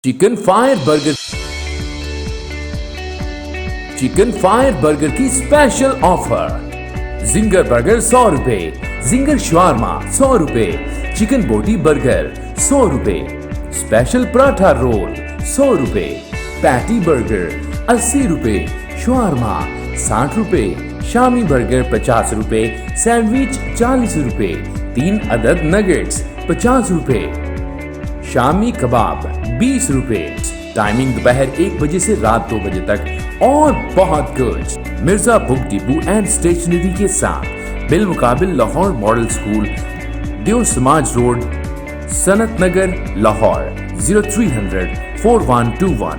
Chicken fire burger की special offer. Ginger burger 100 रुपए, ginger shawarma 100 रुपए, चिकन बोटी बर्गर 100 रुपए, स्पेशल पराठा रोल 100 रुपए, पैटी बर्गर 80 रुपए, शवारमा 60 रुपए, शामी बर्गर 50 रुपए, सैंडविच 40 रुपए, 3 अदद नगेट्स 50 रुपए, शामी कबाब 20 रुपए। टाइमिंग दोपहर 1 बजे से रात 2 बजे तक और बहुत कुछ। Mirza book depot and stationery के साथ बिल मुकाबिल Lahore model school, Dev Samaj road, Sanat नगर, लाहौर 0300 4121।